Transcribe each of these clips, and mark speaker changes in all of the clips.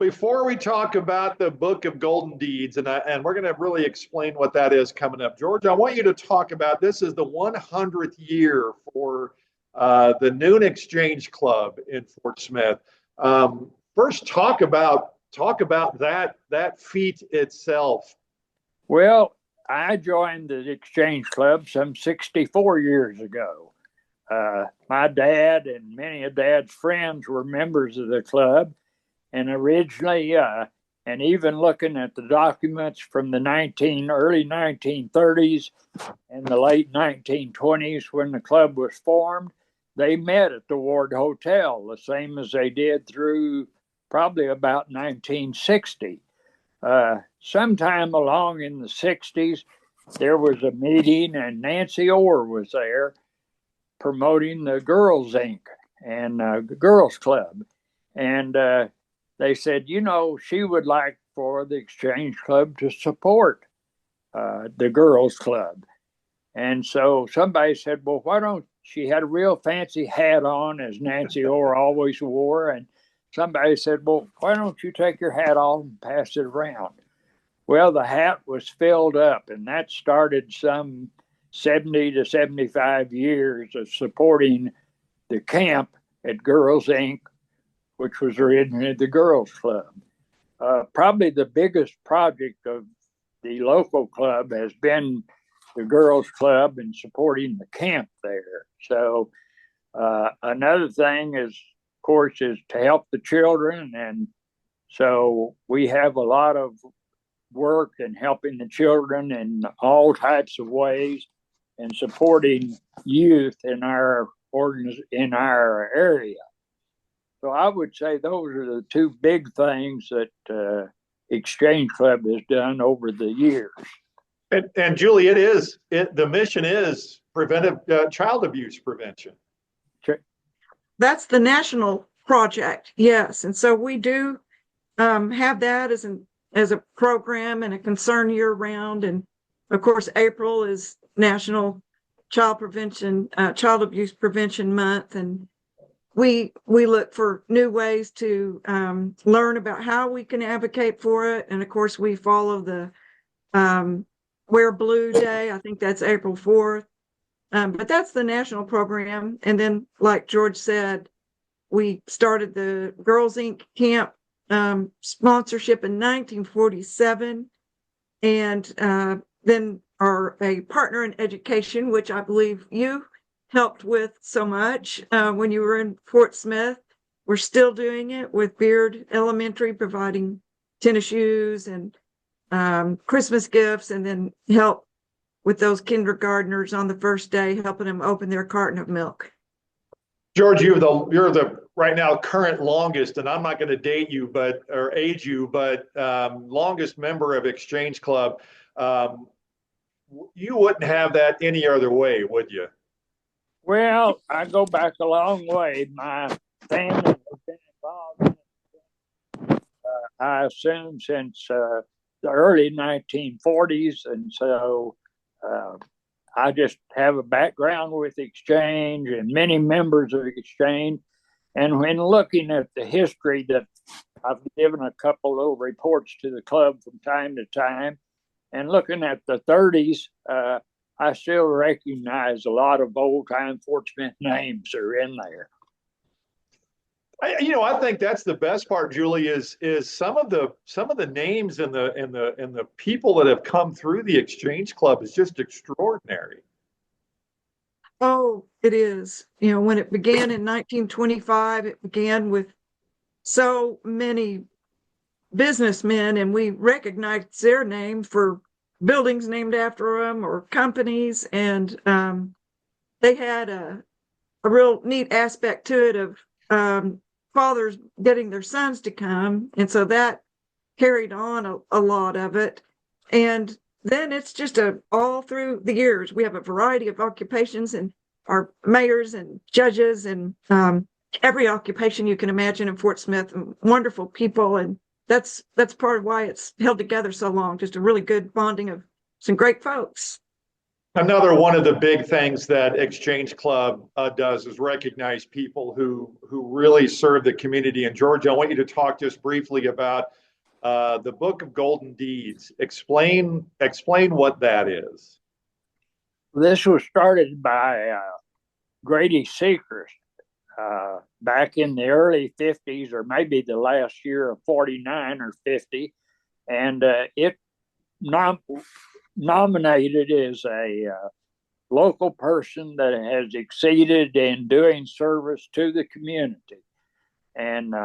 Speaker 1: Before we talk about the Book of Golden Deeds, and we're going to really explain what that is coming up, George, I want you to talk about this is the 100th year for the Noon Exchange Club in Fort Smith. First, talk about that feat itself.
Speaker 2: Well, I joined the Exchange Club some 64 years ago. My dad and many of Dad's friends were members of the club. And originally, and even looking at the documents from the early 1930s and the late 1920s when the club was formed, they met at the Ward Hotel, the same as they did through probably about 1960. Sometime along in the 60s, there was a meeting, and Nancy Orr was there promoting the Girls Inc. and the Girls Club. And they said, she would like for the Exchange Club to support the Girls Club. And so somebody said, well, why don't she had a real fancy hat on, as Nancy Orr always wore. And somebody said, well, why don't you take your hat off and pass it around? Well, the hat was filled up, and that started some 70 to 75 years of supporting the camp at Girls Inc., which was originally the Girls Club. Probably the biggest project of the local club has been the Girls Club and supporting the camp there. So another thing is, of course, is to help the children. And so we have a lot of work in helping the children in all types of ways and supporting youth in our area. So I would say those are the two big things that Exchange Club has done over the years.
Speaker 1: And Julie, the mission is preventive child abuse prevention.
Speaker 3: That's the national project, yes. And so we do have that as a program and a concern year round. And of course, April is National Child Abuse Prevention Month, and we look for new ways to learn about how we can advocate for it. And of course, we follow the Wear Blue Day. I think that's April 4th. But that's the national program. And then, like George said, we started the Girls Inc. camp sponsorship in 1947. And then are a partner in education, which I believe you helped with so much when you were in Fort Smith. We're still doing it with Beard Elementary, providing tennis shoes and Christmas gifts, and then help with those kindergartners on the first day, helping them open their carton of milk.
Speaker 1: George, you're the right now current longest, and I'm not going to date you, or age you, but longest member of Exchange Club. You wouldn't have that any other way, would you?
Speaker 2: Well, I go back a long way. My family has been involved in it, I assume, since the early 1940s. And so I just have a background with Exchange and many members of Exchange. And when looking at the history, that I've given a couple little reports to the club from time to time, and looking at the 30s, I still recognize a lot of old-time Fort Smith names are in there.
Speaker 1: I think that's the best part, Julie, is some of the names and the people that have come through the Exchange Club is just extraordinary.
Speaker 3: Oh, it is. When it began in 1925, it began with so many businessmen, and we recognized their names for buildings named after them or companies. And they had a real neat aspect to it of fathers getting their sons to come. And so that carried on a lot of it. And then it's just all through the years, we have a variety of occupations, and our mayors and judges and every occupation you can imagine in Fort Smith, and wonderful people. And that's part of why it's held together so long, just a really good bonding of some great folks.
Speaker 1: Another one of the big things that Exchange Club does is recognize people who really serve the community. In Georgia, I want you to talk just briefly about the Book of Golden Deeds. Explain what that is.
Speaker 2: This was started by Grady Seacrest back in the early 50s, or maybe the last year of 49 or 50. And it nominated as a local person that has exceeded in doing service to the community. And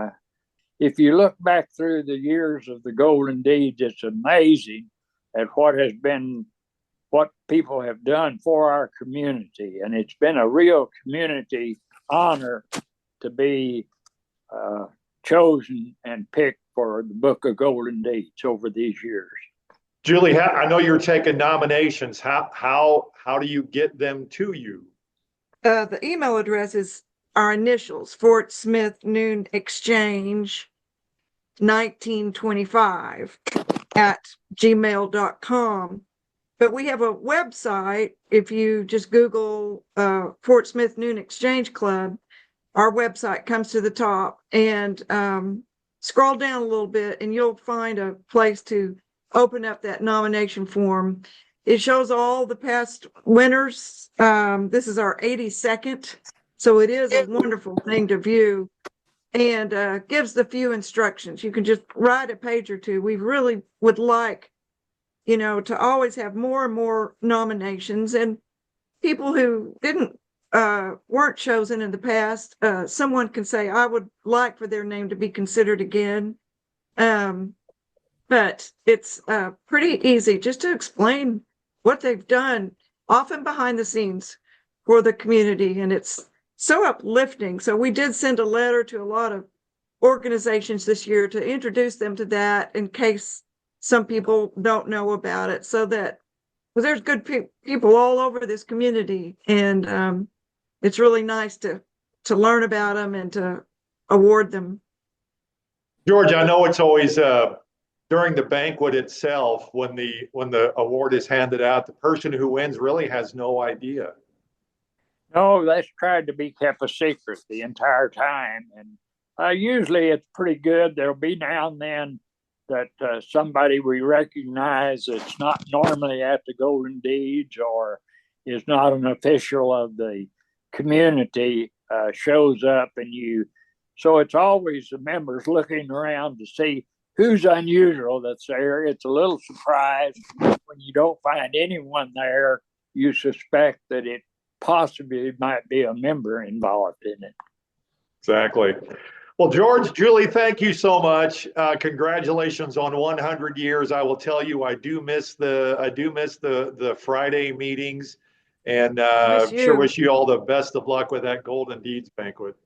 Speaker 2: if you look back through the years of the Golden Deeds, it's amazing at what people have done for our community. And it's been a real community honor to be chosen and picked for the Book of Golden Deeds over these years.
Speaker 1: Julie, I know you're taking nominations. How do you get them to you?
Speaker 3: The email address is our initials, Fort Smith Noon Exchange 1925 at gmail.com. But we have a website. If you just Google Fort Smith Noon Exchange Club, our website comes to the top, and scroll down a little bit and you'll find a place to open up that nomination form. It shows all the past winners. This is our 82nd, so it is a wonderful thing to view, and gives the few instructions. You can just write a page or two. We really would like, to always have more and more nominations, and people who weren't chosen in the past, someone can say, I would like for their name to be considered again. But it's pretty easy just to explain what they've done, often behind the scenes for the community. And it's so uplifting. So we did send a letter to a lot of organizations this year to introduce them to that, in case some people don't know about it, so that, because there's good people all over this community, and it's really nice to learn about them and to award them.
Speaker 1: George, I know it's always during the banquet itself, when the award is handed out, the person who wins really has no idea.
Speaker 2: No, that's tried to be kept a secret the entire time. And usually it's pretty good. There'll be now and then that somebody we recognize that's not normally at the Golden Deeds or is not an official of the community shows up, so it's always the members looking around to see who's unusual that's there. It's a little surprise when you don't find anyone there. You suspect that it possibly might be a member involved in it.
Speaker 1: Exactly. Well, George, Julie, thank you so much. Congratulations on 100 years. I will tell you, I do miss the Friday meetings, and sure wish you all the best of luck with that Golden Deeds banquet.